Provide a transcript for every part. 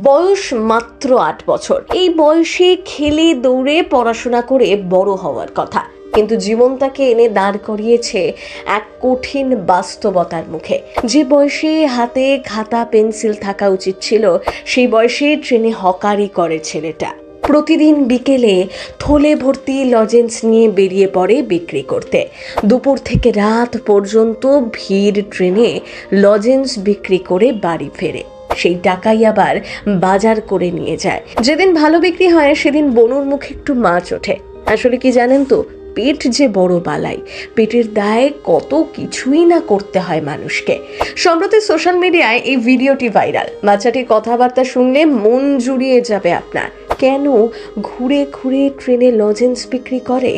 বয়স মাত্র ৮ বছর। এই বয়সে খেলে দৌড়ে পড়াশোনা করে বড় হওয়ার কথা, কিন্তু জীবন তাকে এনে দাঁড় করিয়েছে এক কঠিন বাস্তবতার মুখে। যে বয়সে হাতে খাতা পেন্সিল থাকা উচিত ছিল, সেই বয়সে ট্রেনে হকারি করে ছেলেটা। প্রতিদিন বিকেলে থলে ভর্তি লজেন্স নিয়ে বেরিয়ে পড়ে বিক্রি করতে। দুপুর থেকে রাত পর্যন্ত ভিড় ট্রেনে লজেন্স বিক্রি করে বাড়ি ফেরে। সেই টাকাই আবার বাজার করে নিয়ে যায়। যেদিন ভালো বিক্রি হয় সেদিন বনুর মুখে একটু মাছ ওঠে। আসলে কি জানেন তো, পেট যে বড় বালাই, পেটের দায়ে কত কিছুই না করতে হয় মানুষকে। সম্প্রতি সোশ্যাল মিডিয়ায় এই ভিডিওটি ভাইরাল। বাচ্চাটির কথাবার্তা শুনলে মন জুড়িয়ে যাবে আপনার। কেন ঘুরে ঘুরে ট্রেনে লজেন্স বিক্রি করে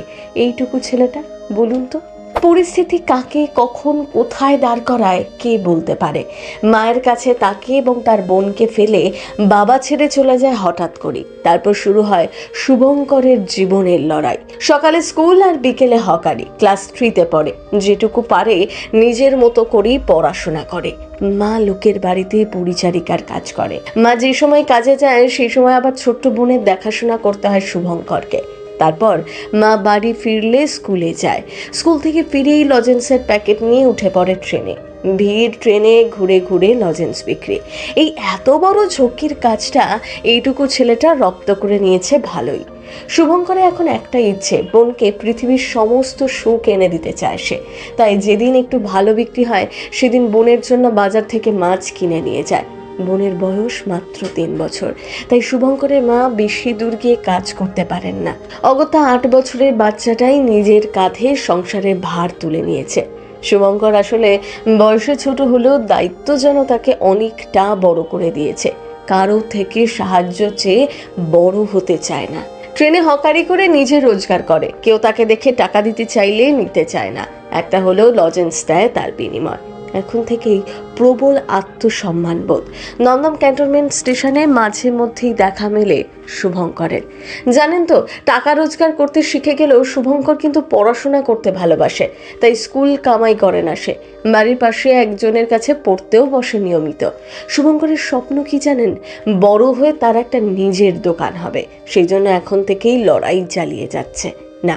এইটুকু ছেলেটা, বলুন তো? পরিস্থিতি কাকে কখন কোথায় দাঁড় করায় কে বলতে পারে। মায়ের কাছে তাকে এবং তার বোনকে ফেলে বাবা ছেড়ে চলে যায় হঠাৎ করে। তারপর শুরু হয় শুভঙ্করের জীবনের লড়াই। সকালে স্কুল আর বিকেলে হকারি। ক্লাস 3-তে পড়ে। যেটুকু পারে নিজের মতো করেই পড়াশোনা করে। মা লোকের বাড়িতে পরিচারিকার কাজ করে। মা যে সময় কাজে যায় সেই সময় আবার ছোট্ট বোনের দেখাশোনা করতে হয় শুভঙ্করকে। তারপর মা বাড়ি ফিরলে স্কুলে যায়। স্কুল থেকে ফিরেই লজেন্সের প্যাকেট নিয়ে উঠে পড়ে ট্রেনে। ভিড় ট্রেনে ঘুরে ঘুরে লজেন্স বিক্রি। এই এত বড় ঝক্কির কাজটা এইটুকু ছেলেটা রপ্ত করে নিয়েছে ভালোই। শুভঙ্করের এখন একটা ইচ্ছে, বোনকে পৃথিবীর সমস্ত সুখ এনে দিতে চায় সে। তাই যেদিন একটু ভালো বিক্রি হয় সেদিন বোনের জন্য বাজার থেকে মাছ কিনে নিয়ে যায়। বোনের বয়স মাত্র 3 বছর, তাই শুভঙ্করের মা বেশি দূর গিয়ে কাজ করতে পারেন না। অগত্যা 8 বছরের বাচ্চাটাই নিজের কাঁধে সংসারের ভার তুলে নিয়েছে। শুভঙ্কর আসলে বয়সে ছোট হলেও দায়িত্ব যেন তাকে অনেকটা বড় করে দিয়েছে। কারো থেকে সাহায্য চেয়ে বড় হতে চায় না। ট্রেনে হকারি করে নিজে রোজগার করে। কেউ তাকে দেখে টাকা দিতে চাইলে নিতে চায় না। একটা হলেও লজেন্স দেয় তার বিনিময়। এখন থেকেই প্রবল আত্মসম্মান বোধ। দমদম ক্যান্টনমেন্ট স্টেশনে মাঝে মধ্যেই দেখা মেলে শুভঙ্করের। জানেন তো, টাকা রোজগার করতে শিখে গেলেও শুভঙ্কর কিন্তু পড়াশোনা করতে ভালোবাসে। তাই স্কুল কামাই করে না সে। বাড়ির পাশে একজনের কাছে পড়তেও বসে নিয়মিত। শুভঙ্করের স্বপ্ন কি জানেন? বড় হয়ে তার একটা নিজের দোকান হবে। সেই জন্য এখন থেকেই লড়াই চালিয়ে যাচ্ছে। না,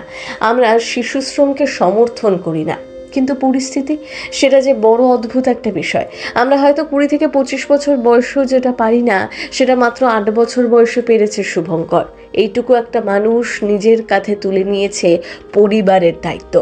আমরা শিশুশ্রমকে সমর্থন করি না, কিন্তু পরিস্থিতি, সেটা যে বড় অদ্ভুত একটা বিষয়। আমরা হয়তো 20 থেকে 25 বছর বয়সেও যেটা পারি না, সেটা মাত্র 8 বছর বয়সে পেরেছে শুভঙ্কর। এইটুকু একটা মানুষ নিজের কাঁধে তুলে নিয়েছে পরিবারের দায়িত্ব।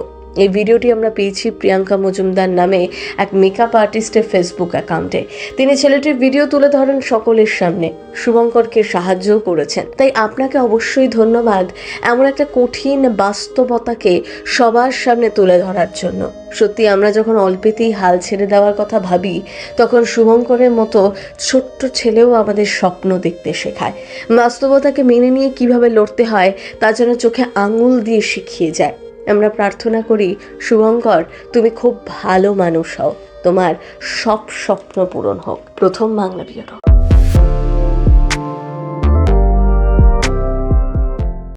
এই ভিডিওটি আমরা পেয়েছি প্রিয়াঙ্কা মজুমদার নামে এক মেকআপ আর্টিস্টের ফেসবুক অ্যাকাউন্টে। তিনি ছেলেটির ভিডিও তুলে ধরেন সকলের সামনে। শুভঙ্করকে সাহায্যও করেছেন। তাই আপনাকে অবশ্যই ধন্যবাদ এমন একটা কঠিন বাস্তবতাকে সবার সামনে তুলে ধরার জন্য। সত্যি আমরা যখন অল্পেতেই হাল ছেড়ে দেওয়ার কথা ভাবি, তখন শুভঙ্করের মতো ছোট্ট ছেলেও আমাদের স্বপ্ন দেখতে শেখায়। বাস্তবতাকে মেনে নিয়ে কিভাবে লড়তে হয় তা যেন চোখে আঙুল দিয়ে শিখিয়ে যায়। আমরা প্রার্থনা করি, শুভঙ্কর, তুমি খুব ভালো মানুষ হও, তোমার সব স্বপ্ন পূরণ হোক। প্রথম বাংলা ব্যুরো।